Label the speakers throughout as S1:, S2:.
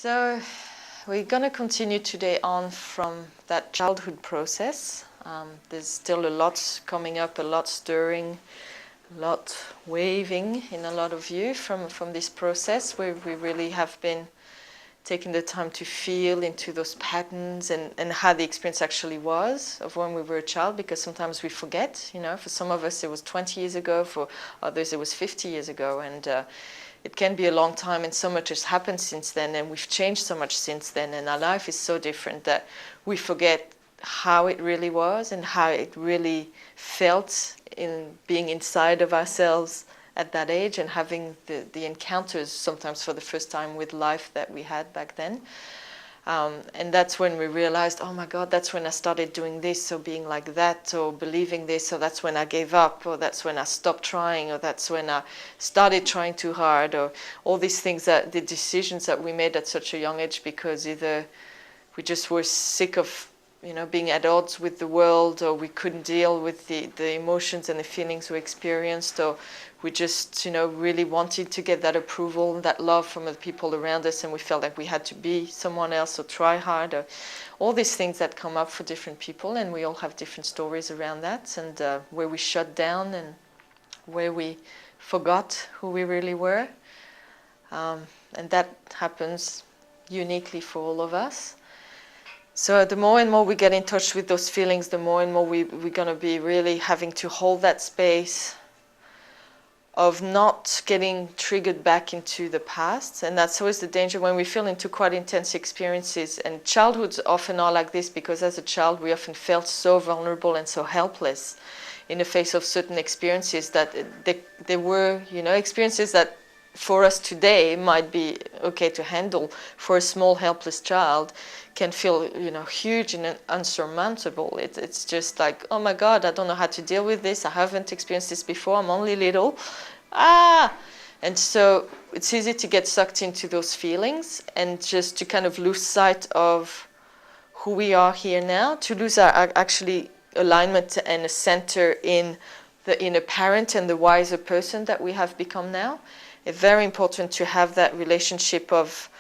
S1: So we're going to continue today on from that childhood process. There's still a lot coming up, a lot stirring, a lot waving in a lot of you from this process where we really have been taking the time to feel into those patterns and how the experience actually was of when we were a child, because sometimes we forget, for some of us it was 20 years ago, for others it was 50 years ago, and it can be a long time, and so much has happened since then, and we've changed so much since then, and our life is so different that we forget how it really was and how it really felt in being inside of ourselves at that age and having the encounters sometimes for the first time with life that we had back then. And that's when we realized, oh my God, that's when I started doing this or being like that or believing this, or that's when I gave up, or that's when I stopped trying, or that's when I started trying too hard, or all these things, that the decisions that we made at such a young age because either we just were sick of being at odds with the world, or we couldn't deal with the emotions and the feelings we experienced, or we just, really wanted to get that approval and that love from the people around us, and we felt like we had to be someone else or try hard, or all these things that come up for different people, and we all have different stories around that, and where we shut down and where we forgot who we really were. And that happens uniquely for all of us. So the more and more we get in touch with those feelings, the more and more we're going to be really having to hold that space of not getting triggered back into the past. And that's always the danger when we feel into quite intense experiences. And childhoods often are like this because as a child we often felt so vulnerable and so helpless in the face of certain experiences that they were, experiences that for us today might be okay to handle. For a small helpless child can feel huge and unsurmountable. It's just like, oh my God, I don't know how to deal with this, I haven't experienced this before, I'm only little, and so it's easy to get sucked into those feelings and just to kind of lose sight of who we are here now, to lose our actually alignment and a center in the inner parent and the wiser person that we have become now. It's very important to have that relationship of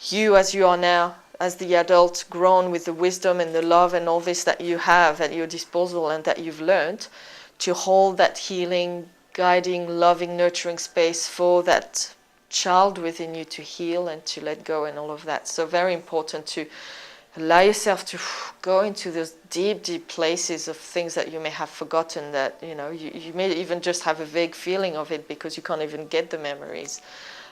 S1: you as you are now, as the adult, grown with the wisdom and the love and all this that you have at your disposal and that you've learned, to hold that healing, guiding, loving, nurturing space for that child within you to heal and to let go and all of that. So very important to allow yourself to go into those deep, deep places of things that you may have forgotten, that you may even just have a vague feeling of it because you can't even get the memories.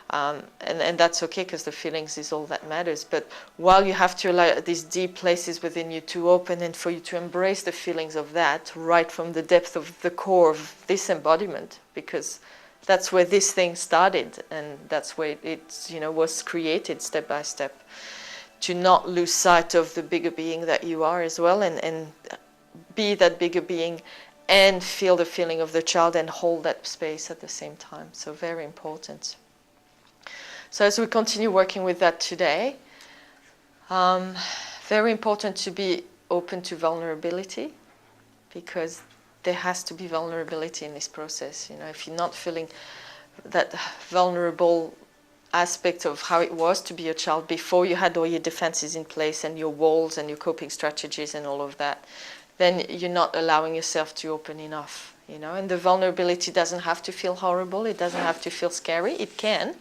S1: And that's okay, because the feelings is all that matters. But while you have to allow these deep places within you to open and for you to embrace the feelings of that right from the depth of the core of this embodiment, because that's where this thing started and that's where it was created step by step, to not lose sight of the bigger being that you are as well, and be that bigger being and feel the feeling of the child and hold that space at the same time. So very important. So as we continue working with that today, very important to be open to vulnerability, because there has to be vulnerability in this process. If you're not feeling that vulnerable aspect of how it was to be a child before you had all your defenses in place and your walls and your coping strategies and all of that, then you're not allowing yourself to open enough. And the vulnerability doesn't have to feel horrible, it doesn't have to feel scary, it can.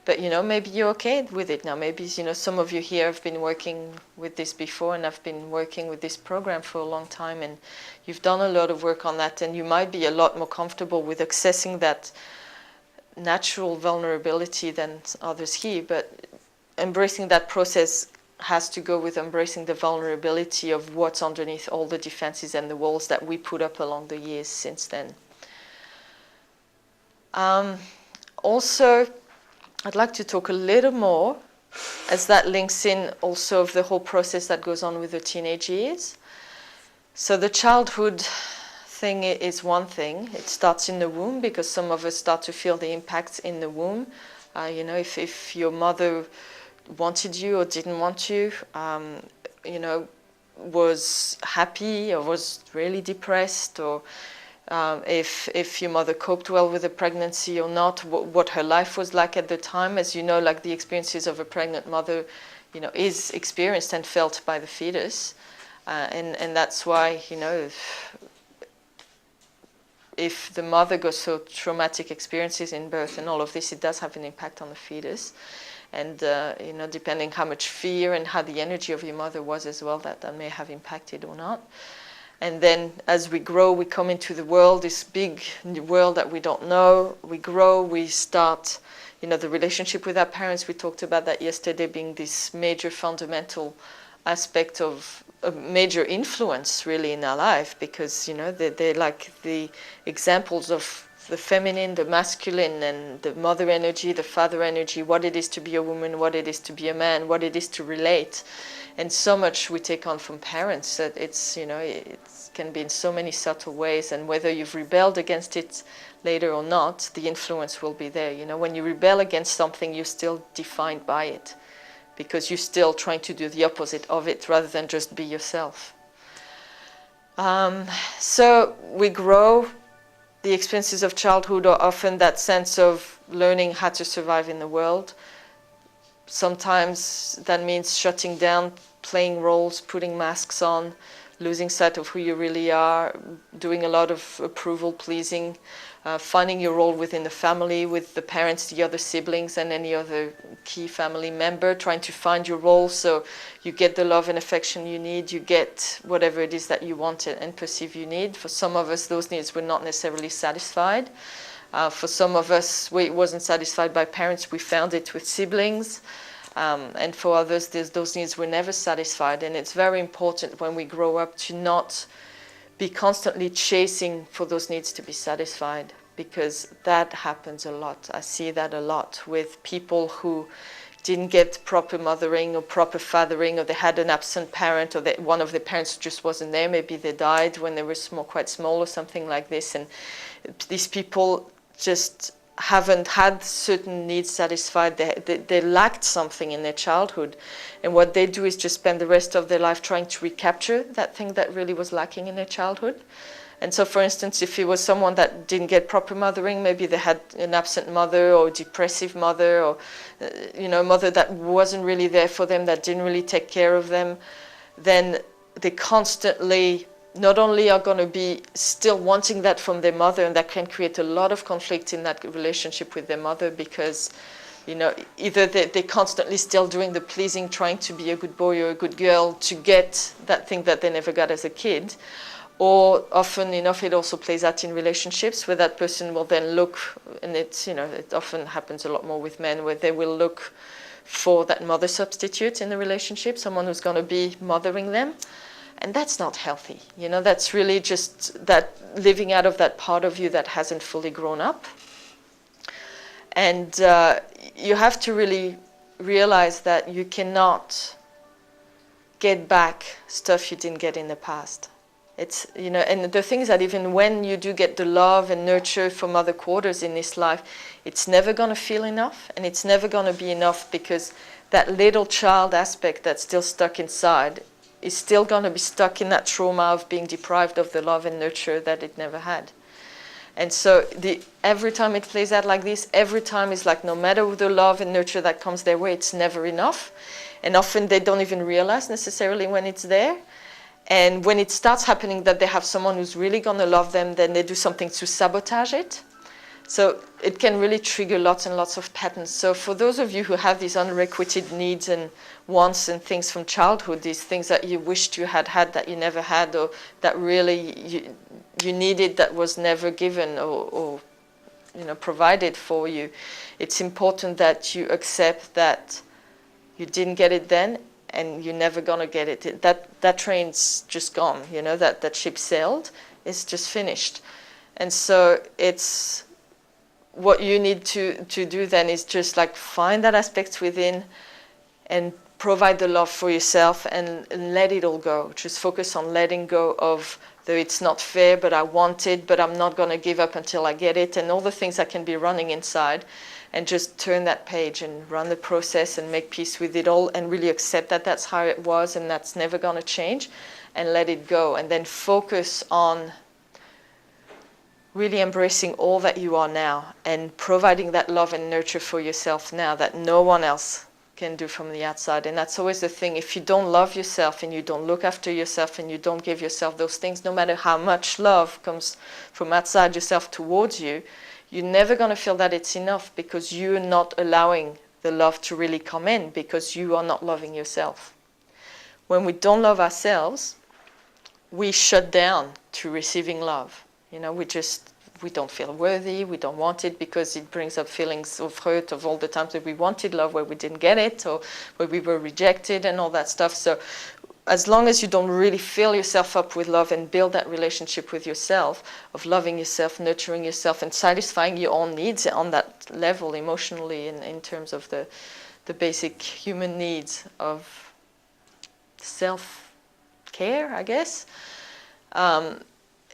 S1: But maybe you're okay with it now. Maybe some of you here have been working with this before and have been working with this program for a long time, and you've done a lot of work on that, and you might be a lot more comfortable with accessing that natural vulnerability than others here. But embracing that process has to go with embracing the vulnerability of what's underneath all the defenses and the walls that we put up along the years since then. Also, I'd like to talk a little more, as that links in also of the whole process that goes on with the teenage years. So the childhood thing is one thing. It starts in the womb, because some of us start to feel the impacts in the womb. If your mother wanted you or didn't want you, was happy or was really depressed, or if your mother coped well with the pregnancy or not, what her life was like at the time. As you know, like the experiences of a pregnant mother, is experienced and felt by the fetus. And that's why, if the mother goes through traumatic experiences in birth and all of this, it does have an impact on the fetus. And, depending how much fear and how the energy of your mother was as well, that may have impacted or not. And then as we grow, we come into the world, this big world that we don't know. We grow, we start, the relationship with our parents. We talked about that yesterday being this major fundamental aspect of a major influence really in our life, because, they're like the examples of the feminine, the masculine, and the mother energy, the father energy, what it is to be a woman, what it is to be a man, what it is to relate. And so much we take on from parents that it's, it can be in so many subtle ways, and whether you've rebelled against it later or not, the influence will be there. When you rebel against something, you're still defined by it, because you're still trying to do the opposite of it rather than just be yourself. So we grow. The experiences of childhood are often that sense of learning how to survive in the world. Sometimes that means shutting down, playing roles, putting masks on, losing sight of who you really are, doing a lot of approval pleasing, finding your role within the family, with the parents, the other siblings, and any other key family member, trying to find your role so you get the love and affection you need, you get whatever it is that you want and perceive you need. For some of us, those needs were not necessarily satisfied. For some of us, we wasn't satisfied by parents, we found it with siblings. And for others, those needs were never satisfied. And it's very important when we grow up to not be constantly chasing for those needs to be satisfied, because that happens a lot. I see that a lot with people who didn't get proper mothering or proper fathering, or they had an absent parent, or that one of the parents just wasn't there. Maybe they died when they were quite small or something like this. And these people just haven't had certain needs satisfied. They lacked something in their childhood, and what they do is just spend the rest of their life trying to recapture that thing that really was lacking in their childhood. And so, for instance, if it was someone that didn't get proper mothering, maybe they had an absent mother or depressive mother, or a mother that wasn't really there for them, that didn't really take care of them, then they constantly not only are going to be still wanting that from their mother, and that can create a lot of conflict in that relationship with their mother, because either they're constantly still doing the pleasing, trying to be a good boy or a good girl to get that thing that they never got as a kid, or often enough it also plays out in relationships where that person will then look, and it's it often happens a lot more with men, where they will look for that mother substitute in the relationship, someone who's going to be mothering them. And that's not healthy. That's really just that living out of that part of you that hasn't fully grown up. And you have to really realize that you cannot get back stuff you didn't get in the past. It's, and the thing is that even when you do get the love and nurture from other quarters in this life, it's never going to feel enough, and it's never going to be enough, because that little child aspect that's still stuck inside is still going to be stuck in that trauma of being deprived of the love and nurture that it never had. And so every time it plays out like this, every time is like, no matter the love and nurture that comes their way, it's never enough. And often they don't even realize necessarily when it's there. And when it starts happening that they have someone who's really going to love them, then they do something to sabotage it. So it can really trigger lots and lots of patterns. So for those of you who have these unrequited needs and wants and things from childhood, these things that you wished you had that you never had, or that really you needed that was never given or provided for you, it's important that you accept that you didn't get it then, and you're never going to get it. That train's just gone, that ship sailed. It's just finished. And so it's what you need to do then is just like find that aspect within and provide the love for yourself, and let it all go. Just focus on letting go of the it's not fair, but I want it, but I'm not going to give up until I get it, and all the things that can be running inside, and just turn that page and run the process and make peace with it all, and really accept that that's how it was and that's never going to change, and let it go. And then focus on really embracing all that you are now and providing that love and nurture for yourself now that no one else can do from the outside. And that's always the thing. If you don't love yourself and you don't look after yourself and you don't give yourself those things, no matter how much love comes from outside yourself towards you, you're never going to feel that it's enough, because you're not allowing the love to really come in, because you are not loving yourself. When we don't love ourselves, we shut down to receiving love. You know, we don't feel worthy, we don't want it, because it brings up feelings of hurt of all the times that we wanted love where we didn't get it, or where we were rejected and all that stuff. So as long as you don't really fill yourself up with love and build that relationship with yourself, of loving yourself, nurturing yourself, and satisfying your own needs on that level emotionally, in terms of the basic human needs of self-care, I guess,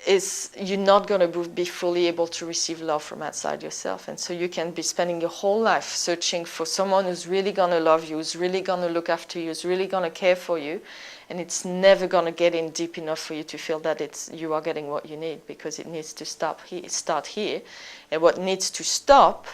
S1: is you're not going to be fully able to receive love from outside yourself. And so you can be spending your whole life searching for someone who's really going to love you, who's really going to look after you, who's really going to care for you, and it's never going to get in deep enough for you to feel that you are getting what you need, because it needs to start here. And what needs to stop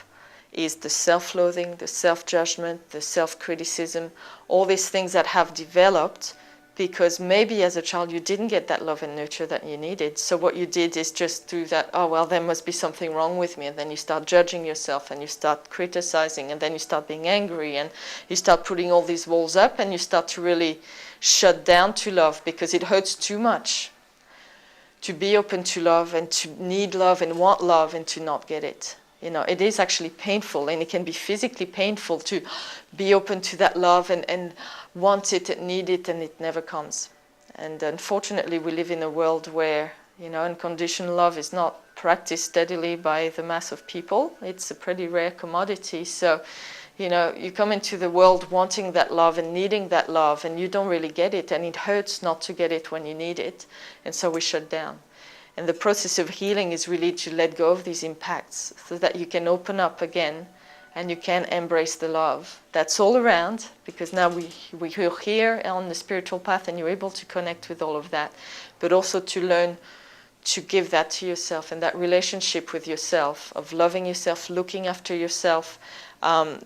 S1: is the self-loathing, the self-judgment, the self-criticism, all these things that have developed because maybe as a child you didn't get that love and nurture that you needed. So what you did is just do that, oh, well, there must be something wrong with me. And then you start judging yourself and you start criticizing, and then you start being angry, and you start putting all these walls up, and you start to really shut down to love, because it hurts too much to be open to love and to need love and want love and to not get it. You know, it is actually painful, and it can be physically painful to be open to that love and want it and need it, and it never comes. And unfortunately, we live in a world where, you know, unconditional love is not practiced steadily by the mass of people. It's a pretty rare commodity. So, you know, you come into the world wanting that love and needing that love, and you don't really get it, and it hurts not to get it when you need it, and so we shut down. And the process of healing is really to let go of these impacts so that you can open up again and you can embrace the love that's all around, because now we're here on the spiritual path and you're able to connect with all of that, but also to learn to give that to yourself, and that relationship with yourself, of loving yourself, looking after yourself,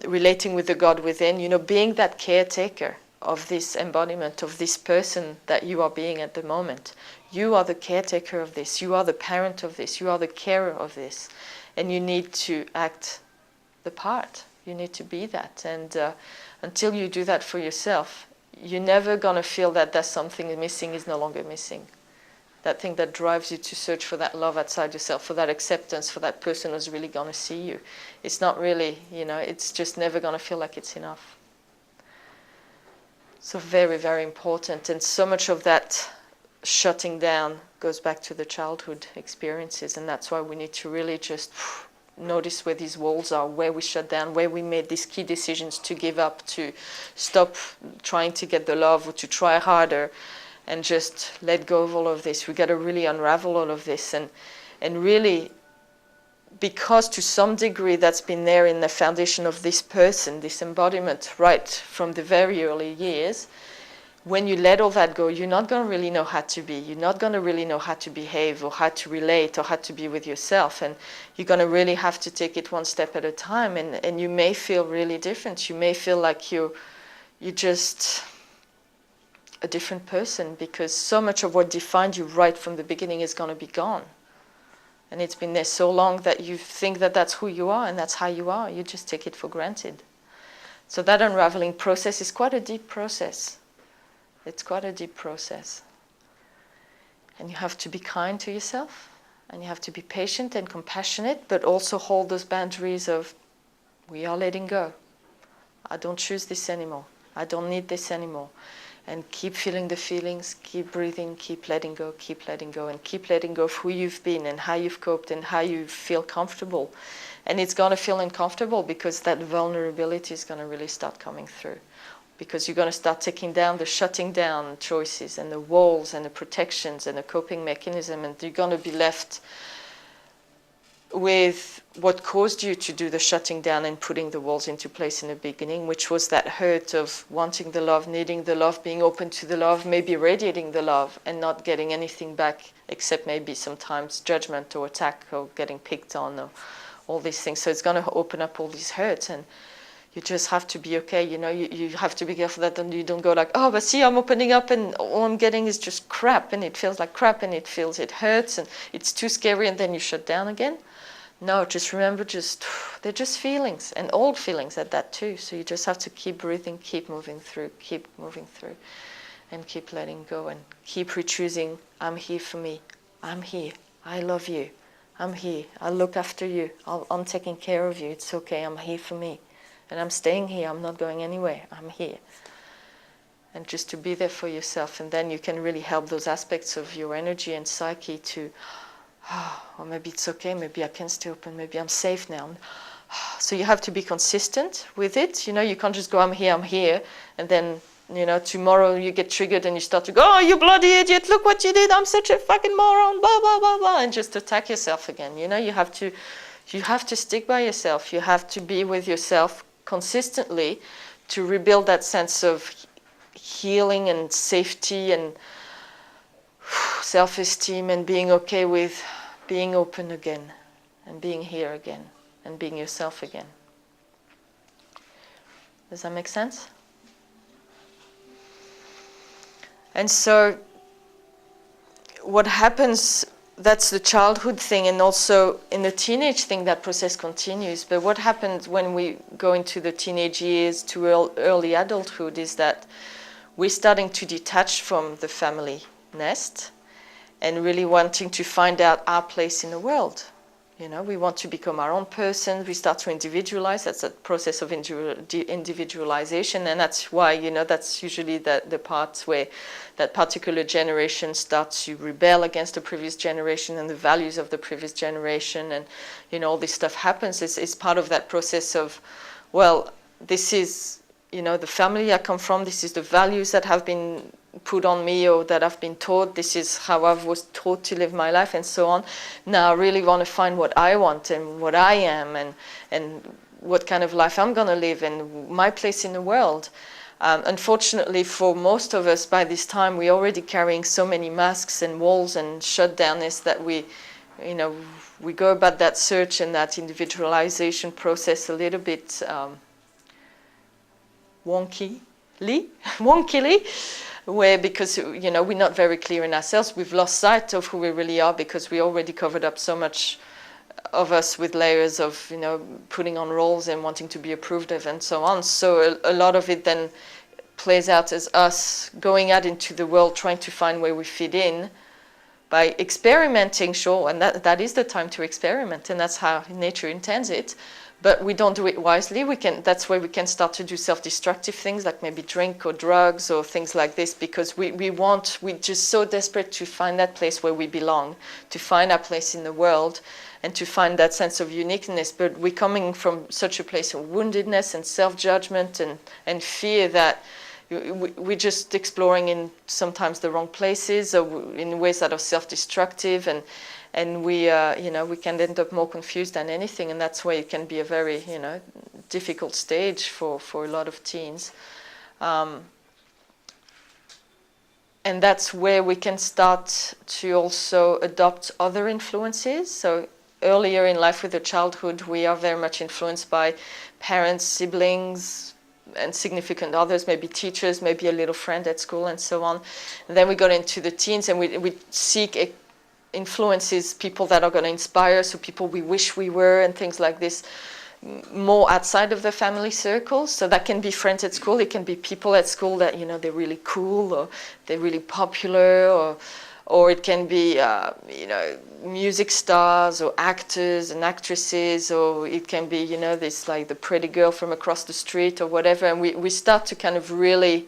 S1: relating with the God within, you know, being that caretaker of this embodiment, of this person that you are being at the moment. You are the caretaker of this, you are the parent of this, you are the carer of this, and you need to act the part. You need to be that. And until you do that for yourself, you're never going to feel that there's something missing is no longer missing. That thing that drives you to search for that love outside yourself, for that acceptance, for that person who's really going to see you. It's not really, you know, it's just never going to feel like it's enough. So very, very important. And so much of that shutting down goes back to the childhood experiences, and that's why we need to really just notice where these walls are, where we shut down, where we made these key decisions to give up, to stop trying to get the love or to try harder, and just let go of all of this. We got to really unravel all of this, and really, because to some degree that's been there in the foundation of this person, this embodiment, right from the very early years. When you let all that go, you're not going to really know how to be. You're not going to really know how to behave or how to relate or how to be with yourself. And you're going to really have to take it one step at a time. And you may feel really different. You may feel like you're just a different person, because so much of what defined you right from the beginning is going to be gone. And it's been there so long that you think that that's who you are and that's how you are. You just take it for granted. So that unraveling process is quite a deep process. It's quite a deep process. And you have to be kind to yourself, and you have to be patient and compassionate, but also hold those boundaries of, we are letting go. I don't choose this anymore. I don't need this anymore. And keep feeling the feelings, keep breathing, keep letting go, and keep letting go of who you've been and how you've coped and how you feel comfortable. And it's going to feel uncomfortable, because that vulnerability is going to really start coming through. Because you're going to start taking down the shutting down choices and the walls and the protections and the coping mechanism, and you're going to be left with what caused you to do the shutting down and putting the walls into place in the beginning, which was that hurt of wanting the love, needing the love, being open to the love, maybe radiating the love and not getting anything back except maybe sometimes judgment or attack or getting picked on or all these things. So it's going to open up all these hurts, and you just have to be okay. You have to be careful that you don't go like, oh, but see, I'm opening up and all I'm getting is just crap and it feels like crap and it hurts and it's too scary, and then you shut down again. No, just remember, they're just feelings, and old feelings at that too. So you just have to keep breathing, keep moving through, and keep letting go, and keep re-choosing, I'm here for me, I'm here, I love you, I'm here, I'll look after you, I'm taking care of you, it's okay, I'm here for me, and I'm staying here, I'm not going anywhere, I'm here. And just to be there for yourself, and then you can really help those aspects of your energy and psyche to, or maybe it's okay, maybe I can stay open, maybe I'm safe now. So you have to be consistent with it. You can't just go, I'm here, and then, tomorrow you get triggered and you start to go, oh, you bloody idiot, look what you did, I'm such a fucking moron, blah, blah, blah, blah, and just attack yourself again. You have to stick by yourself. You have to be with yourself consistently to rebuild that sense of healing and safety and self-esteem and being okay with being open again and being here again and being yourself again. Does that make sense? And so what happens, that's the childhood thing, and also in the teenage thing that process continues. But what happens when we go into the teenage years to early adulthood is that we're starting to detach from the family nest and really wanting to find out our place in the world. We want to become our own person. We start to individualize. That's a process of individualization, and that's why, that's usually the part where that particular generation starts to rebel against the previous generation and the values of the previous generation, and, all this stuff happens. It's part of that process of, well, this is, the family I come from, this is the values that have been put on me or that I've been taught, this is how I was taught to live my life and so on. Now I really want to find what I want and what I am and what kind of life I'm going to live and my place in the world. Unfortunately for most of us by this time we're already carrying so many masks and walls and shutdownness that we go about that search and that individualization process a little bit wonkily, where because we're not very clear in ourselves, we've lost sight of who we really are because we already covered up so much of us with layers of putting on roles and wanting to be approved of and so on. So a lot of it then plays out as us going out into the world trying to find where we fit in by experimenting, sure, and that is the time to experiment, and that's how nature intends it. But we don't do it wisely. That's where we can start to do self-destructive things like maybe drink or drugs or things like this, because we're just so desperate to find that place where we belong, to find our place in the world and to find that sense of uniqueness. But we're coming from such a place of woundedness and self-judgment and fear that we're just exploring in sometimes the wrong places or in ways that are self-destructive, and we can end up more confused than anything, and that's why it can be a very difficult stage for a lot of teens, and that's where we can start to also adopt other influences. So earlier in life with the childhood, we are very much influenced by parents, siblings, and significant others, maybe teachers, maybe a little friend at school, and so on. And then we got into the teens, and we seek influences, people that are going to inspire, so people we wish we were and things like this, more outside of the family circles. So that can be friends at school, it can be people at school that they're really cool or they're really popular, or it can be music stars or actors and actresses, or it can be this like the pretty girl from across the street or whatever, and we start to kind of really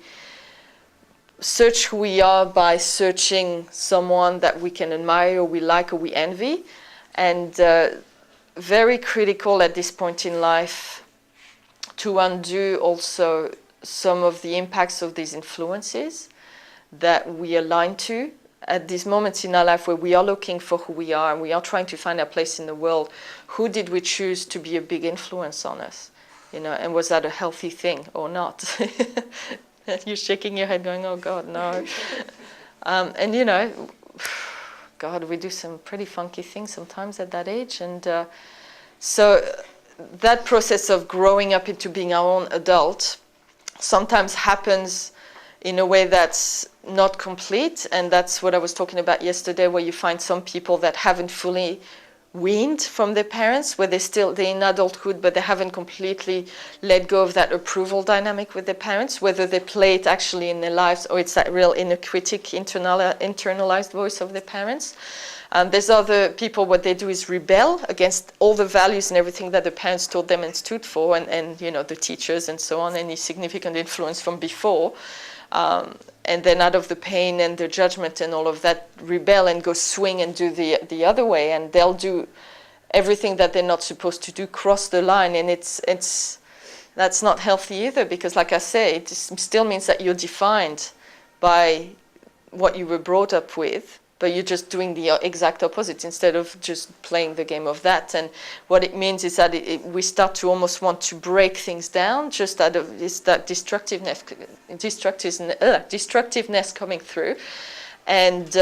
S1: search who we are by searching someone that we can admire or we like or we envy. And very critical at this point in life to undo also some of the impacts of these influences that we align to at these moments in our life where we are looking for who we are and we are trying to find our place in the world, who did we choose to be a big influence on us? You know, and was that a healthy thing or not? You're shaking your head going, oh God, no. And you know, God, we do some pretty funky things sometimes at that age. And so that process of growing up into being our own adult sometimes happens in a way that's not complete. And that's what I was talking about yesterday, where you find some people that haven't fully weaned from their parents, where they're in adulthood, but they haven't completely let go of that approval dynamic with their parents, whether they play it actually in their lives or it's that real inner critic, internalized voice of their parents. There's other people, what they do is rebel against all the values and everything that the parents taught them and stood for, and you know, the teachers and so on, any significant influence from before. And then out of the pain and the judgment and all of that, rebel and go swing and do the other way, and they'll do everything that they're not supposed to do, cross the line, and that's not healthy either, because like I say, it still means that you're defined by what you were brought up with, but you're just doing the exact opposite instead of just playing the game of that. And what it means is that we start to almost want to break things down just out of that destructiveness coming through. And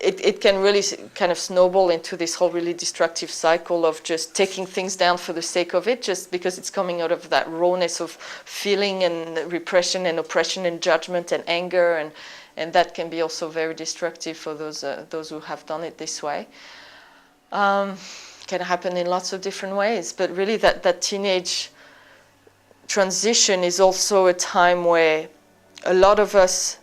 S1: it can really kind of snowball into this whole really destructive cycle of just taking things down for the sake of it, just because it's coming out of that rawness of feeling and repression and oppression and judgment and anger, and that can be also very destructive for those who have done it this way. Can happen in lots of different ways, but really that teenage transition is also a time where a lot of us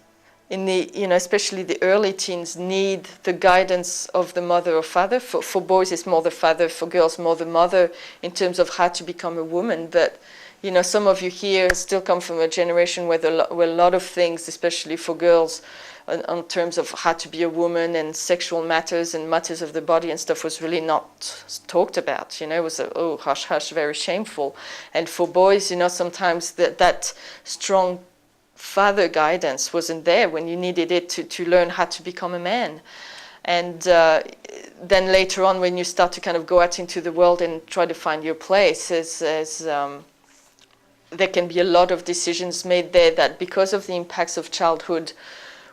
S1: in the, you know, especially the early teens, need the guidance of the mother or father. For boys, it's more the father. For girls, more the mother in terms of how to become a woman. But you know, some of you here still come from a generation where a lot of things, especially for girls, in terms of how to be a woman and sexual matters and matters of the body and stuff, was really not talked about. You know, it was hush hush, very shameful. And for boys, you know, sometimes that strong father guidance wasn't there when you needed it to learn how to become a man. And then later on, when you start to kind of go out into the world and try to find your place, there can be a lot of decisions made there that, because of the impacts of childhood,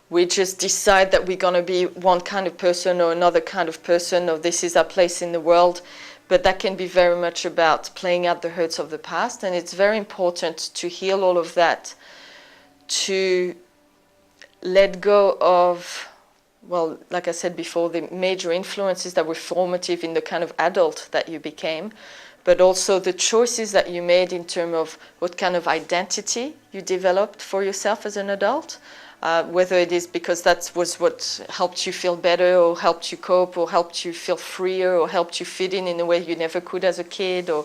S1: we just decide that we're going to be one kind of person or another kind of person, or this is our place in the world. But that can be very much about playing out the hurts of the past. And it's very important to heal all of that, to let go of, well, like I said before, the major influences that were formative in the kind of adult that you became, but also the choices that you made in terms of what kind of identity you developed for yourself as an adult, whether it is because that was what helped you feel better or helped you cope or helped you feel freer or helped you fit in a way you never could as a kid, or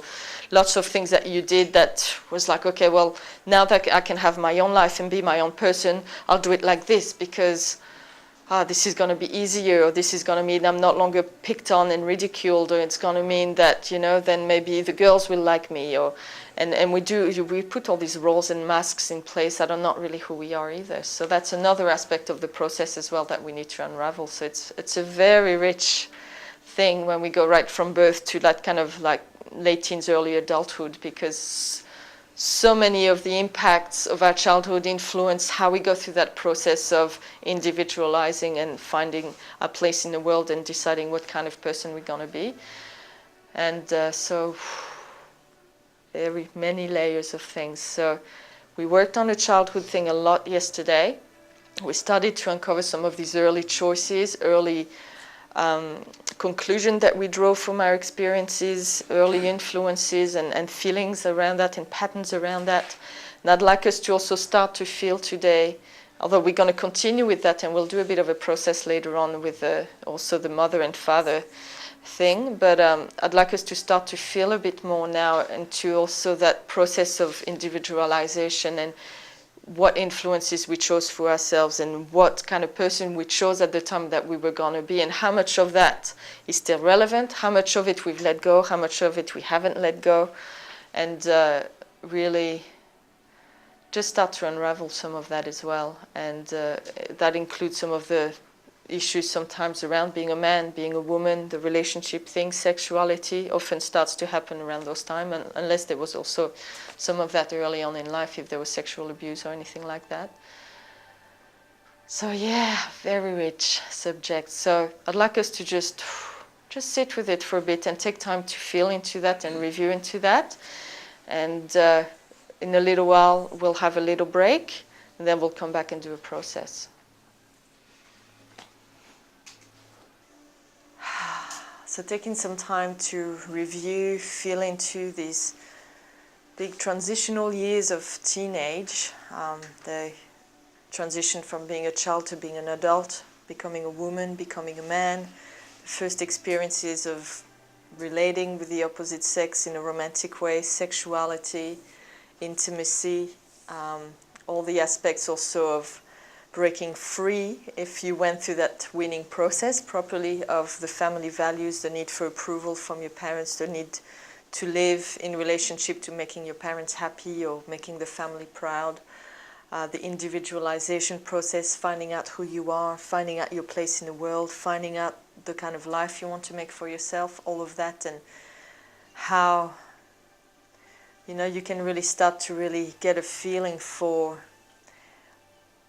S1: lots of things that you did that was like, okay, well, now that I can have my own life and be my own person, I'll do it like this because this is going to be easier, or this is going to mean I'm not longer picked on and ridiculed, or it's going to mean that, you know, then maybe the girls will like me, or and we put all these roles and masks in place that are not really who we are either. So that's another aspect of the process as well that we need to unravel. So it's a very rich thing when we go right from birth to that kind of like late teens, early adulthood, because so many of the impacts of our childhood influence how we go through that process of individualizing and finding a place in the world and deciding what kind of person we're going to be. And so very many layers of things. So we worked on the childhood thing a lot yesterday. We started to uncover some of these early choices, early conclusion that we draw from our experiences, early influences and feelings around that and patterns around that. And I'd like us to also start to feel today, although we're going to continue with that and we'll do a bit of a process later on with also the mother and father thing, but I'd like us to start to feel a bit more now into also that process of individualization and what influences we chose for ourselves and what kind of person we chose at the time that we were going to be, and how much of that is still relevant, how much of it we've let go, how much of it we haven't let go, and really just start to unravel some of that as well. And that includes some of the issues sometimes around being a man, being a woman, the relationship thing, sexuality often starts to happen around those times, unless there was also some of that early on in life, if there was sexual abuse or anything like that. So yeah, very rich subject. So I'd like us to just sit with it for a bit and take time to feel into that and review into that. And in a little while, we'll have a little break, and then we'll come back and do a process. So taking some time to review, feel into these big transitional years of teenage, the transition from being a child to being an adult, becoming a woman, becoming a man, the first experiences of relating with the opposite sex in a romantic way, sexuality, intimacy, all the aspects also of breaking free, if you went through that weaning process properly, of the family values, the need for approval from your parents, the need to live in relationship to making your parents happy or making the family proud, the individualization process, finding out who you are, finding out your place in the world, finding out the kind of life you want to make for yourself, all of that, and how, you know, you can really start to really get a feeling for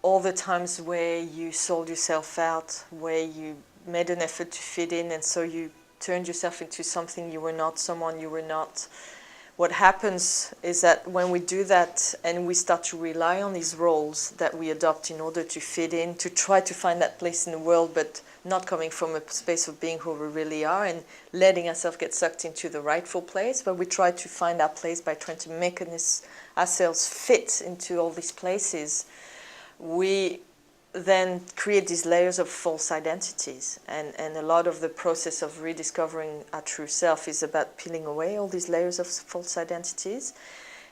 S1: all the times where you sold yourself out, where you made an effort to fit in, and so you turned yourself into something you were not, someone you were not. What happens is that when we do that and we start to rely on these roles that we adopt in order to fit in, to try to find that place in the world, but not coming from a space of being who we really are and letting ourselves get sucked into the rightful place, but we try to find our place by trying to make ourselves fit into all these places, we then create these layers of false identities. And a lot of the process of rediscovering our true self is about peeling away all these layers of false identities.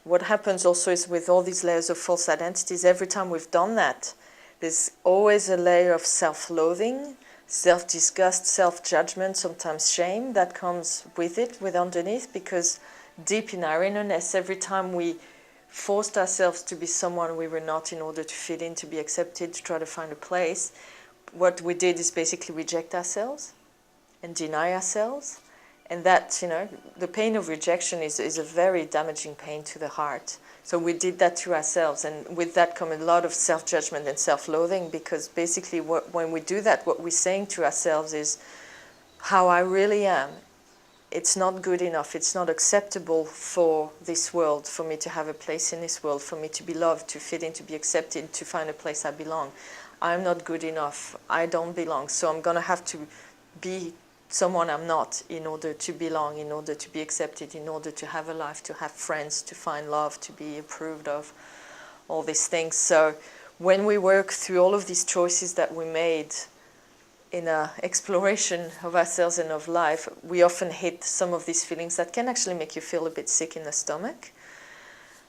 S1: What happens also is with all these layers of false identities, every time we've done that, there's always a layer of self-loathing, self-disgust, self-judgment, sometimes shame that comes with it, with underneath, because deep in our innerness, every time we forced ourselves to be someone we were not in order to fit in, to be accepted, to try to find a place, what we did is basically reject ourselves and deny ourselves. And that, you know, the pain of rejection is a very damaging pain to the heart. So we did that to ourselves, and with that come a lot of self-judgment and self-loathing, because basically when we do that, what we're saying to ourselves is, how I really am, it's not good enough, it's not acceptable for this world, for me to have a place in this world, for me to be loved, to fit in, to be accepted, to find a place I belong. I'm not good enough, I don't belong, so I'm going to have to be someone I'm not in order to belong, in order to be accepted, in order to have a life, to have friends, to find love, to be approved of, all these things. So when we work through all of these choices that we made in an exploration of ourselves and of life, we often hit some of these feelings that can actually make you feel a bit sick in the stomach.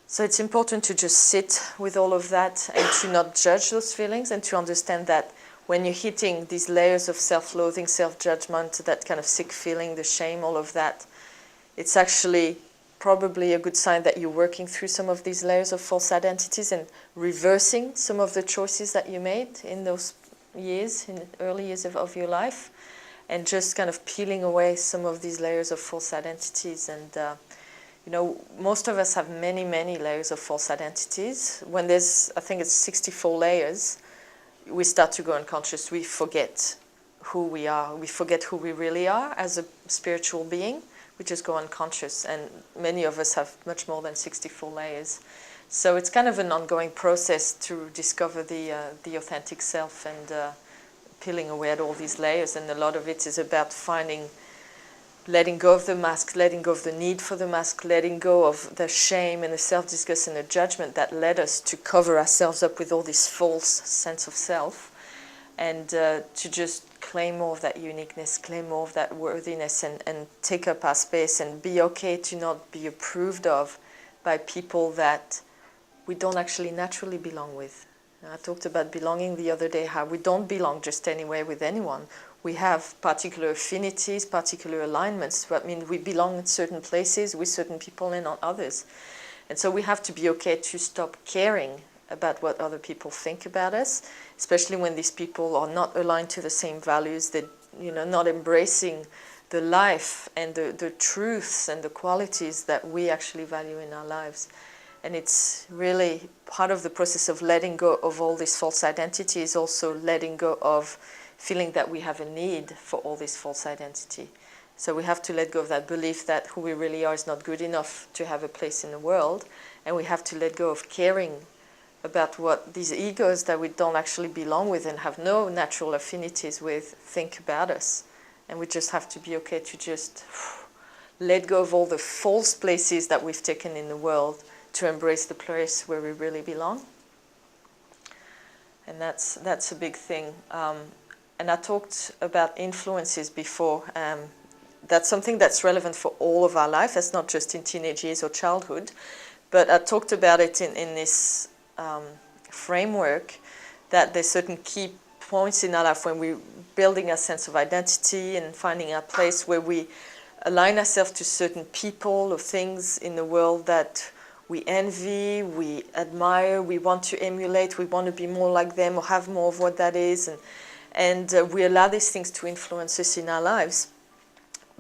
S1: So it's important to just sit with all of that and to not judge those feelings, and to understand that when you're hitting these layers of self-loathing, self-judgment, that kind of sick feeling, the shame, all of that, it's actually probably a good sign that you're working through some of these layers of false identities and reversing some of the choices that you made in those years, in the early years of your life, and just kind of peeling away some of these layers of false identities. And you know, most of us have many layers of false identities. When there's, I think it's 64 layers, we start to go unconscious. We forget who we are, we forget who we really are as a spiritual being. We just go unconscious, and many of us have much more than 64 layers. So it's kind of an ongoing process to discover the authentic self and peeling away at all these layers. And a lot of it is about letting go of the mask, letting go of the need for the mask, letting go of the shame and the self-disgust and the judgment that led us to cover ourselves up with all this false sense of self, and to just claim more of that uniqueness, claim more of that worthiness, and take up our space and be okay to not be approved of by people that we don't actually naturally belong with. I talked about belonging the other day, how we don't belong just anywhere with anyone. We have particular affinities, particular alignments. I mean, we belong in certain places with certain people and not others. And so we have to be okay to stop caring about what other people think about us, especially when these people are not aligned to the same values, that, you know, not embracing the life and the truths and the qualities that we actually value in our lives. And it's really part of the process of letting go of all this false identity is also letting go of feeling that we have a need for all this false identity. So we have to let go of that belief that who we really are is not good enough to have a place in the world. And we have to let go of caring about what these egos that we don't actually belong with and have no natural affinities with think about us. And we just have to be okay to just let go of all the false places that we've taken in the world to embrace the place where we really belong. And that's a big thing. And I talked about influences before. That's something that's relevant for all of our life. That's not just in teenage years or childhood. But I talked about it in this framework, that there's certain key points in our life when we're building a sense of identity and finding our place, where we align ourselves to certain people or things in the world that we envy, we admire, we want to emulate, we want to be more like them or have more of what that is. And we allow these things to influence us in our lives.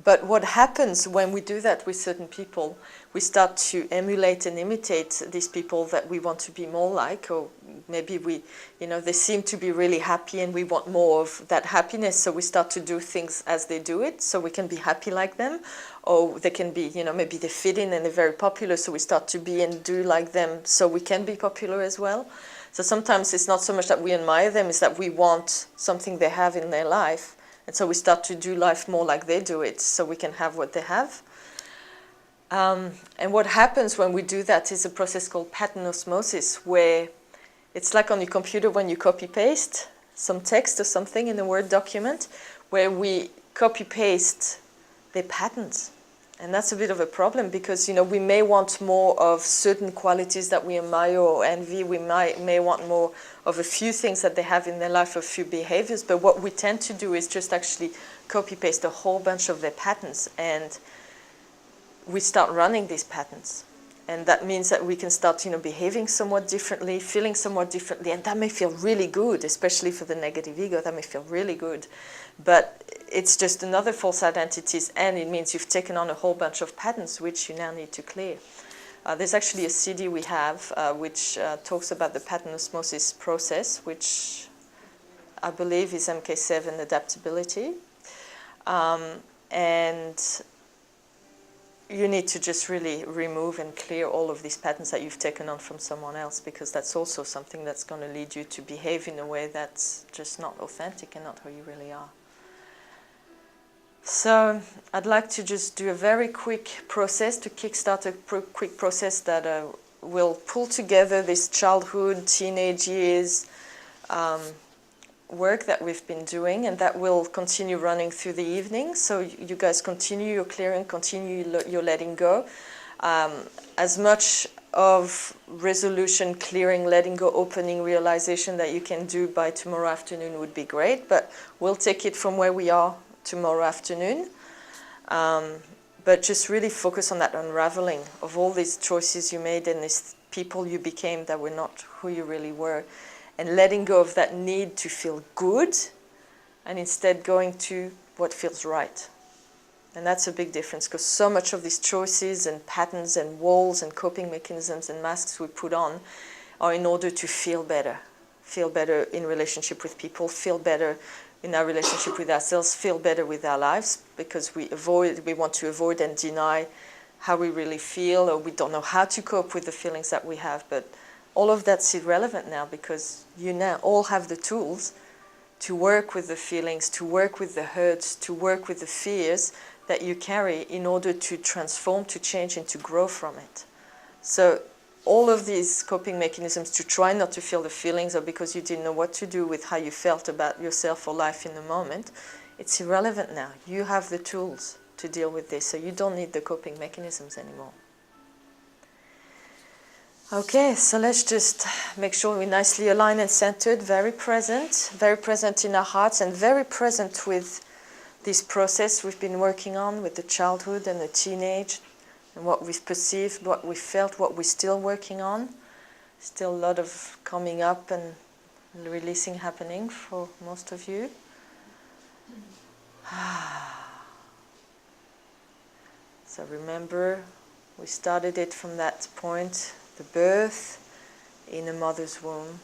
S1: But what happens when we do that with certain people, we start to emulate and imitate these people that we want to be more like, or maybe we, you know, they seem to be really happy and we want more of that happiness, so we start to do things as they do it, so we can be happy like them. Or they can be, you know, maybe they fit in and they're very popular, so we start to be and do like them, so we can be popular as well. So sometimes it's not so much that we admire them, it's that we want something they have in their life. And so we start to do life more like they do it, so we can have what they have. And what happens when we do that is a process called pattern osmosis, where it's like on your computer when you copy-paste some text or something in a Word document, where we copy-paste their patterns. And that's a bit of a problem because, you know, we may want more of certain qualities that we admire or envy. We may want more of a few things that they have in their life, a few behaviors. But what we tend to do is just actually copy-paste a whole bunch of their patterns. And we start running these patterns. And that means that we can start, you know, behaving somewhat differently, feeling somewhat differently. And that may feel really good, especially for the negative ego. That may feel really good. But it's just another false identities, and it means you've taken on a whole bunch of patterns which you now need to clear. There's actually a CD we have which talks about the pattern osmosis process, which I believe is MK7 adaptability. And you need to just really remove and clear all of these patterns that you've taken on from someone else, because that's also something that's going to lead you to behave in a way that's just not authentic and not who you really are. So I'd like to just do a very quick process to kickstart a quick process that will pull together this childhood, teenage years work that we've been doing, and that will continue running through the evening. So you guys continue your clearing, continue your letting go. As much of resolution, clearing, letting go, opening, realization that you can do by tomorrow afternoon would be great, but we'll take it from where we are tomorrow afternoon. But just really focus on that unraveling of all these choices you made and these people you became that were not who you really were, and letting go of that need to feel good and instead going to what feels right. And that's a big difference, because so much of these choices and patterns and walls and coping mechanisms and masks we put on are in order to feel better in relationship with people, feel better in our relationship with ourselves, feel better with our lives, because we want to avoid and deny how we really feel, or we don't know how to cope with the feelings that we have. But all of that's irrelevant now, because you now all have the tools to work with the feelings, to work with the hurts, to work with the fears that you carry in order to transform, to change, and to grow from it. So all of these coping mechanisms to try not to feel the feelings, or because you didn't know what to do with how you felt about yourself or life in the moment, it's irrelevant now. You have the tools to deal with this, so you don't need the coping mechanisms anymore. Okay, so let's just make sure we're nicely aligned and centered, very present in our hearts, and very present with this process we've been working on with the childhood and the teenage, and what we've perceived, what we felt, what we're still working on, Still a lot of coming up and releasing happening for most of you. So remember, we started it from that point, the birth in a mother's womb.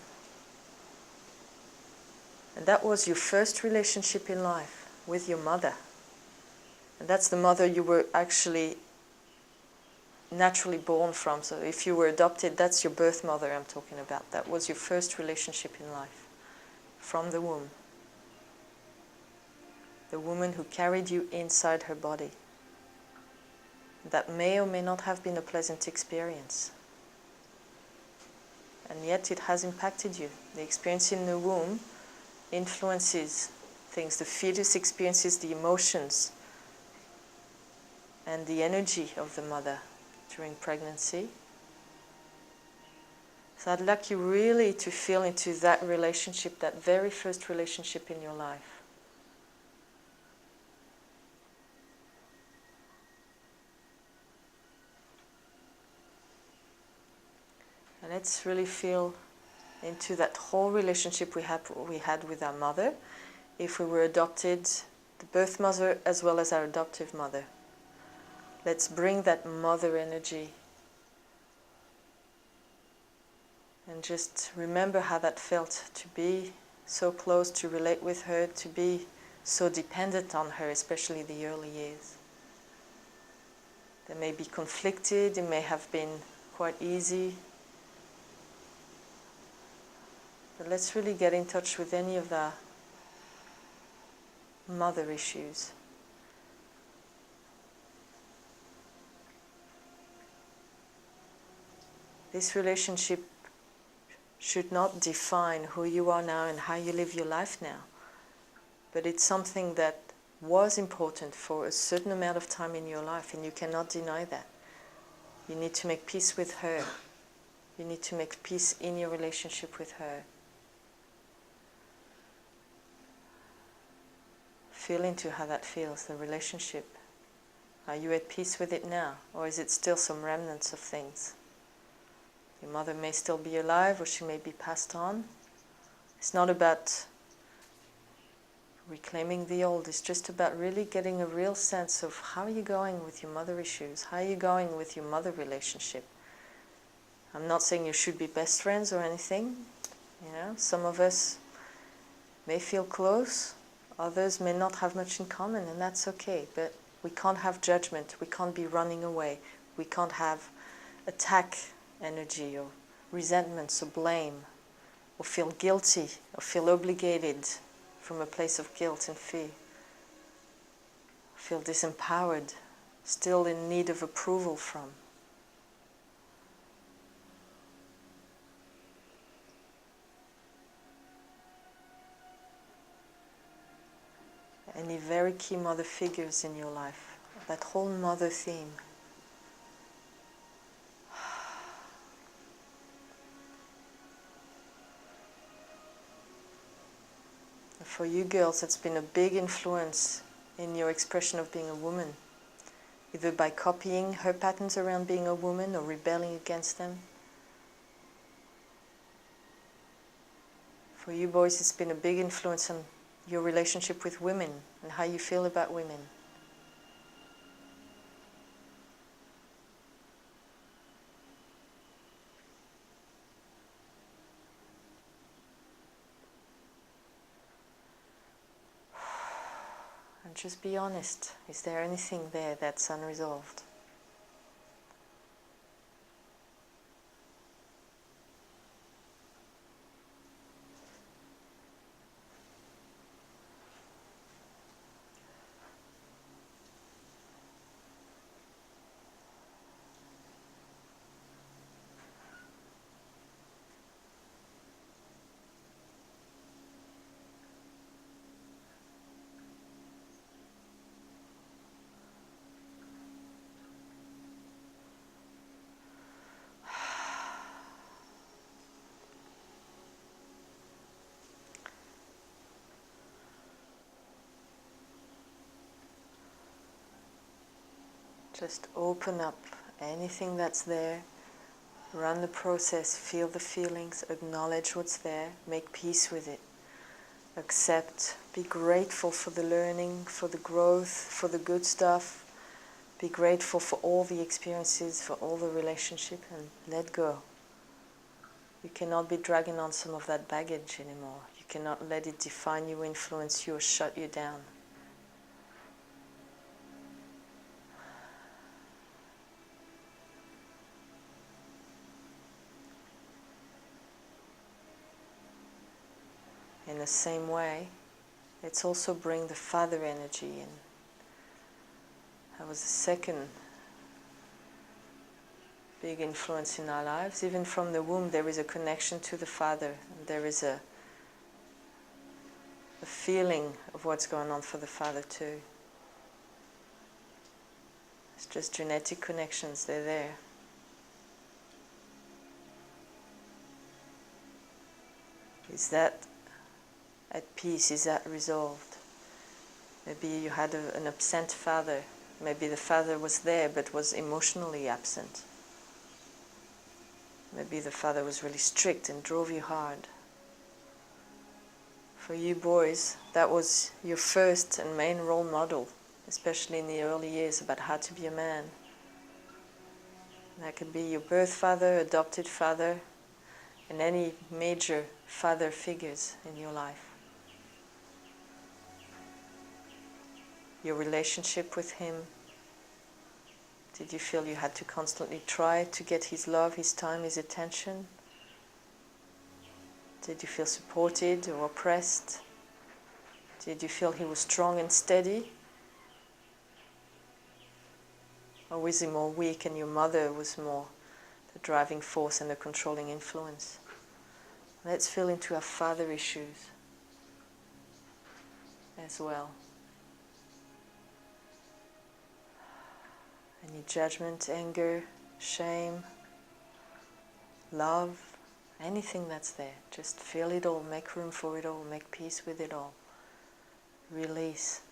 S1: And that was your first relationship in life with your mother. And that's the mother you were actually naturally born from. So if you were adopted, that's your birth mother I'm talking about. That was your first relationship in life, from the womb. The woman who carried you inside her body. That may or may not have been a pleasant experience. And yet it has impacted you. The experience in the womb influences things. The fetus experiences the emotions and the energy of the mother during pregnancy. So I'd like you really to feel into that relationship, that very first relationship in your life. And let's really feel into that whole relationship we had with our mother, if we were adopted, the birth mother as well as our adoptive mother. Let's bring that mother energy and just remember how that felt to be so close, to relate with her, to be so dependent on her, especially the early years. They may be conflicted, it may have been quite easy. But let's really get in touch with any of the mother issues. This relationship should not define who you are now and how you live your life now. But it's something that was important for a certain amount of time in your life, and you cannot deny that. You need to make peace with her. You need to make peace in your relationship with her. Feel into how that feels, the relationship. Are you at peace with it now? Or is it still some remnants of things? Your mother may still be alive, or she may be passed on. It's not about reclaiming the old. It's just about really getting a real sense of how are you going with your mother issues? How are you going with your mother relationship? I'm not saying you should be best friends or anything. You know, some of us may feel close. Others may not have much in common, and that's okay. But we can't have judgment. We can't be running away. We can't have attack energy or resentments or blame or feel guilty or feel obligated from a place of guilt and fear. Feel disempowered, still in need of approval from. Any very key mother figures in your life, that whole mother theme. For you girls, it's been a big influence in your expression of being a woman, either by copying her patterns around being a woman or rebelling against them. For you boys, it's been a big influence on your relationship with women and how you feel about women. And just be honest. Is there anything there that's unresolved? Just open up anything that's there. Run the process, feel the feelings, acknowledge what's there, make peace with it. Accept, be grateful for the learning, for the growth, for the good stuff. Be grateful for all the experiences, for all the relationship, and let go. You cannot be dragging on some of that baggage anymore. You cannot let it define you, influence you, or shut you down. In the same way, let's also bring the father energy in. That was the second big influence in our lives. Even from the womb, there is a connection to the father. And there is a feeling of what's going on for the father too. It's just genetic connections, they're there. Is that at peace? Is that resolved? Maybe you had an absent father. Maybe the father was there but was emotionally absent. Maybe the father was really strict and drove you hard. For you boys, that was your first and main role model, especially in the early years, about how to be a man. That could be your birth father, adopted father, and any major father figures in your life. Your relationship with him. Did you feel you had to constantly try to get his love, his time, his attention? Did you feel supported or oppressed? Did you feel he was strong and steady? Or was he more weak and your mother was more the driving force and the controlling influence? Let's feel into our father issues as well. Any judgment, anger, shame, love, anything that's there. Just feel it all, make room for it all, make peace with it all. Release.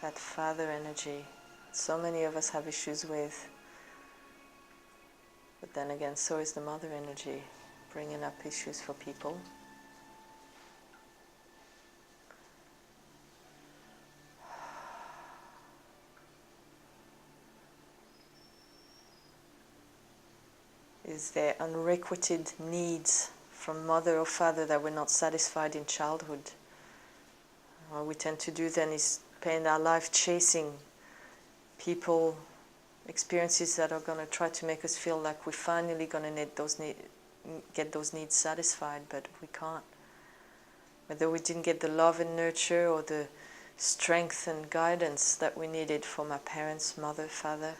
S1: That father energy, so many of us have issues with. But then again, so is the mother energy, bringing up issues for people. Is there unrequited needs from mother or father that were not satisfied in childhood? What we tend to do then is spend our life chasing people, experiences that are going to try to make us feel like we're finally going to get those needs satisfied, but we can't. Whether we didn't get the love and nurture or the strength and guidance that we needed from our parents, mother, father,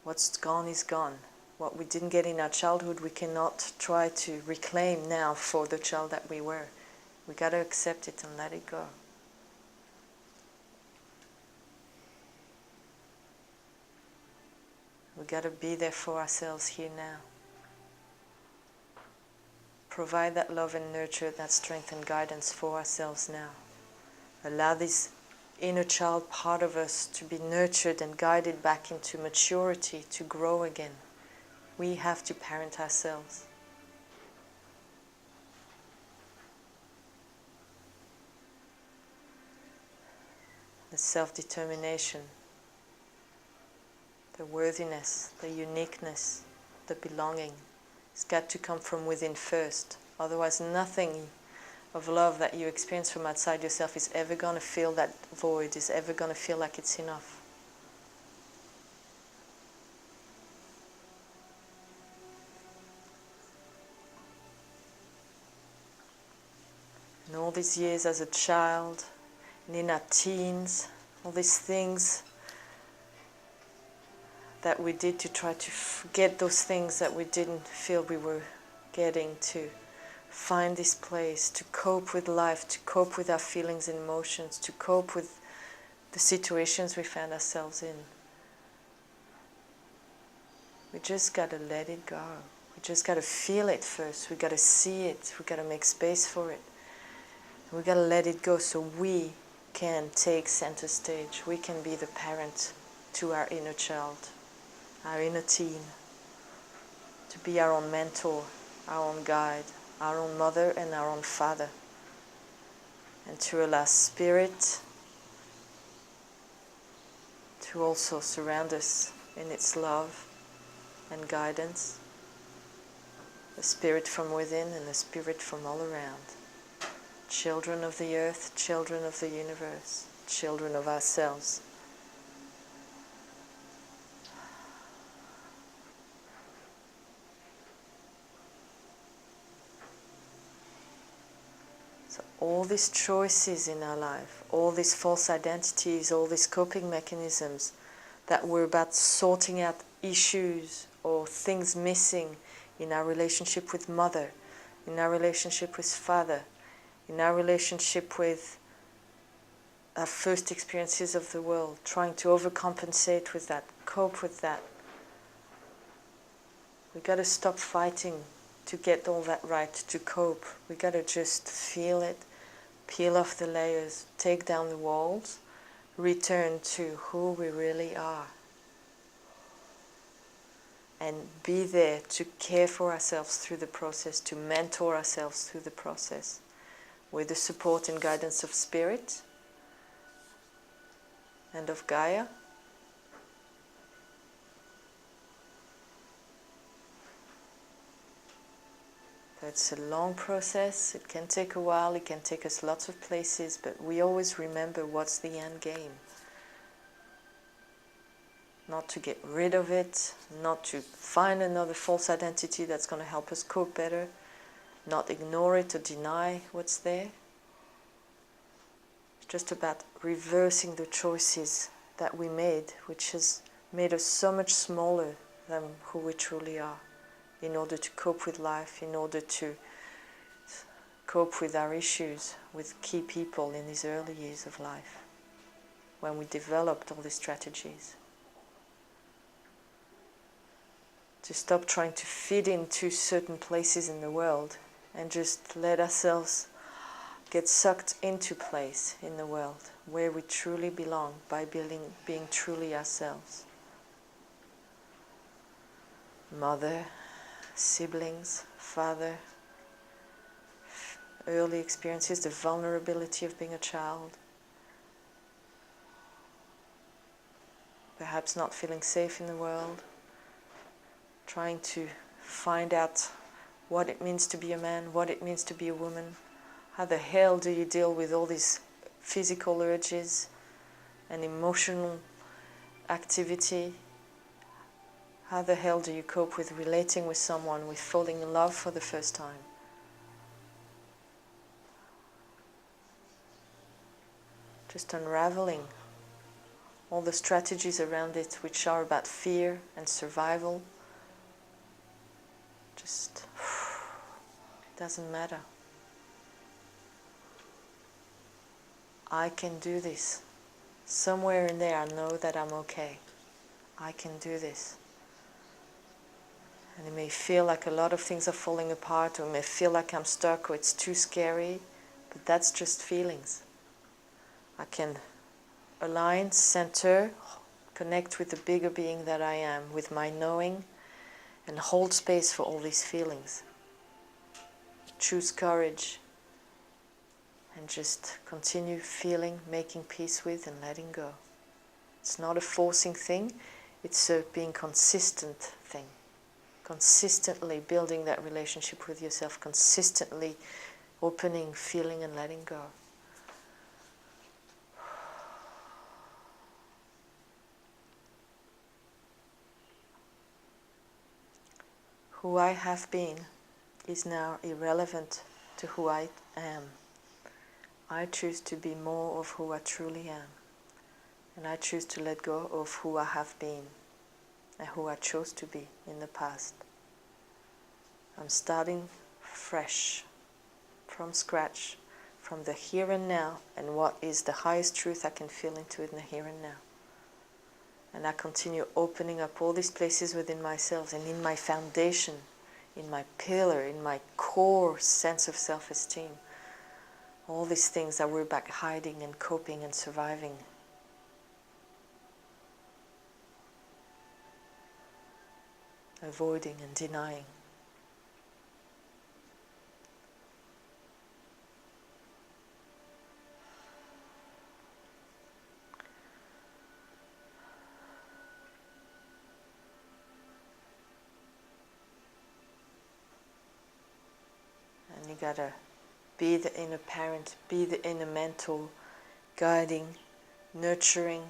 S1: what's gone is gone. What we didn't get in our childhood, we cannot try to reclaim now for the child that we were. We got to accept it and let it go. We got to be there for ourselves here now. Provide that love and nurture, that strength and guidance for ourselves now. Allow this inner child part of us to be nurtured and guided back into maturity, to grow again. We have to parent ourselves. The self-determination, the worthiness, the uniqueness, the belonging, it's got to come from within first. Otherwise, nothing of love that you experience from outside yourself is ever going to fill that void, is ever going to feel like it's enough. And all these years as a child, and in our teens, all these things that we did to try to get those things that we didn't feel we were getting, to find this place, to cope with life, to cope with our feelings and emotions, to cope with the situations we found ourselves in. We just got to let it go. We just got to feel it first. We got to see it. We got to make space for it. We got to let it go so we can take center stage. We can be the parent to our inner child, our inner teen, to be our own mentor, our own guide, our own mother and our own father, and to allow Spirit to also surround us in its love and guidance, the Spirit from within and the Spirit from all around. Children of the earth, children of the universe, children of ourselves. So all these choices in our life, all these false identities, all these coping mechanisms that were about sorting out issues or things missing in our relationship with mother, in our relationship with father, in our relationship with our first experiences of the world, trying to overcompensate with that, cope with that. We got to stop fighting to get all that right, to cope. We got to just feel it, peel off the layers, take down the walls, return to who we really are. And be there to care for ourselves through the process, to mentor ourselves through the process, with the support and guidance of Spirit and of Gaia. It's a long process, it can take a while, it can take us lots of places, but we always remember what's the end game. Not to get rid of it, not to find another false identity that's going to help us cope better, not ignore it or deny what's there. It's just about reversing the choices that we made, which has made us so much smaller than who we truly are, in order to cope with life, in order to cope with our issues with key people in these early years of life, when we developed all these strategies. To stop trying to fit into certain places in the world and just let ourselves get sucked into place in the world where we truly belong by being truly ourselves. Mother, siblings, father, early experiences, the vulnerability of being a child, perhaps not feeling safe in the world, trying to find out what it means to be a man, what it means to be a woman. How the hell do you deal with all these physical urges and emotional activity? How the hell do you cope with relating with someone, with falling in love for the first time? Just unraveling all the strategies around it, which are about fear and survival. Just doesn't matter. I can do this. Somewhere in there I know that I'm okay. I can do this. And it may feel like a lot of things are falling apart, or it may feel like I'm stuck, or it's too scary, but that's just feelings. I can align, center, connect with the bigger being that I am, with my knowing, and hold space for all these feelings. Choose courage, and just continue feeling, making peace with, and letting go. It's not a forcing thing, it's a being consistent thing. Consistently building that relationship with yourself, consistently opening, feeling, and letting go. Who I have been is now irrelevant to who I am. I choose to be more of who I truly am. And I choose to let go of who I have been and who I chose to be in the past. I'm starting fresh, from scratch, from the here and now, and what is the highest truth I can feel into in the here and now. And I continue opening up all these places within myself and in my foundation, in my pillar, in my core sense of self-esteem. All these things that we're back hiding and coping and surviving. Avoiding and denying. And you gotta be the inner parent, be the inner mentor, guiding, nurturing,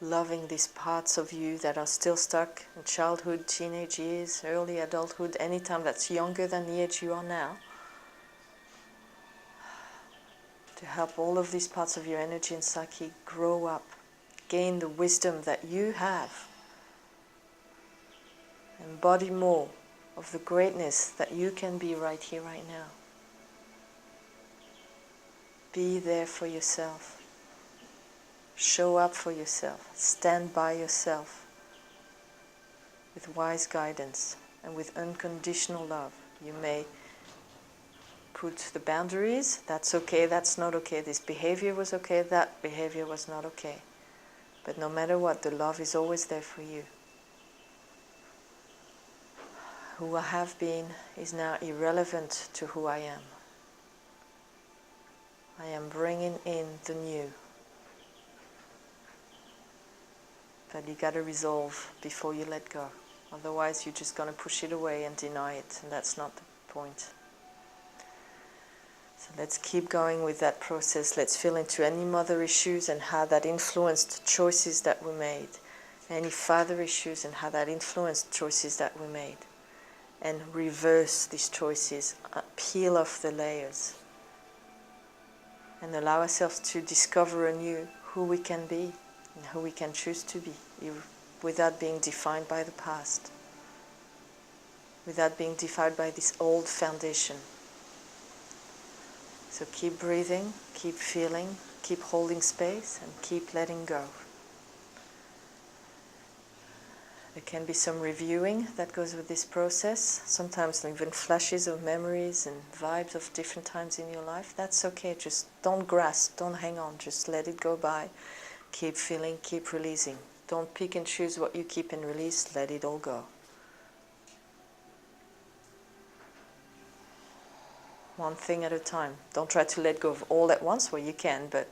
S1: loving these parts of you that are still stuck in childhood, teenage years, early adulthood, anytime that's younger than the age you are now. To help all of these parts of your energy and psyche grow up, gain the wisdom that you have, embody more of the greatness that you can be right here, right now. Be there for yourself. Show up for yourself. Stand by yourself with wise guidance and with unconditional love. You may put the boundaries. That's okay, that's not okay. This behavior was okay, that behavior was not okay. But no matter what, the love is always there for you. Who I have been is now irrelevant to who I am. I am bringing in the new. That you got to resolve before you let go. Otherwise you're just going to push it away and deny it, and that's not the point. So let's keep going with that process. Let's feel into any mother issues and how that influenced choices that we made. Any father issues and how that influenced choices that we made. And reverse these choices, peel off the layers. And allow ourselves to discover anew who we can be and who we can choose to be, without being defined by the past, without being defined by this old foundation. So keep breathing, keep feeling, keep holding space, and keep letting go. There can be some reviewing that goes with this process, sometimes even flashes of memories and vibes of different times in your life. That's okay, just don't grasp, don't hang on, just let it go by. Keep feeling, keep releasing. Don't pick and choose what you keep and release, let it all go. One thing at a time. Don't try to let go of all at once, well you can, but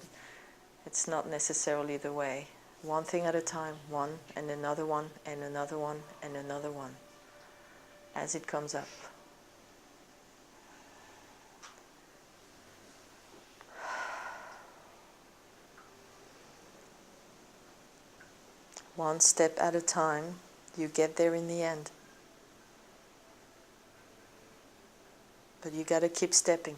S1: it's not necessarily the way. One thing at a time, one and another one and another one and another one, as it comes up. One step at a time, you get there in the end. But you got to keep stepping.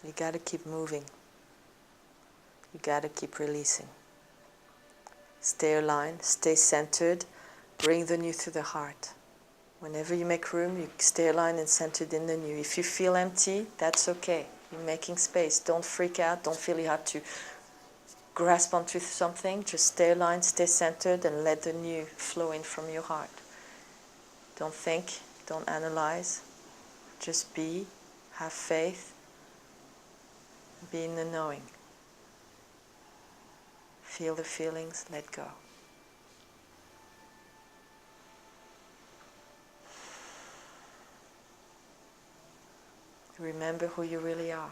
S1: You got to keep moving. You got to keep releasing. Stay aligned, stay centered, bring the new to the heart. Whenever you make room, you stay aligned and centered in the new. If you feel empty, that's okay. You're making space. Don't freak out. Don't feel you have to grasp onto something. Just stay aligned, stay centered, and let the new flow in from your heart. Don't think, don't analyze. Just be, have faith, be in the knowing. Feel the feelings, let go. Remember who you really are.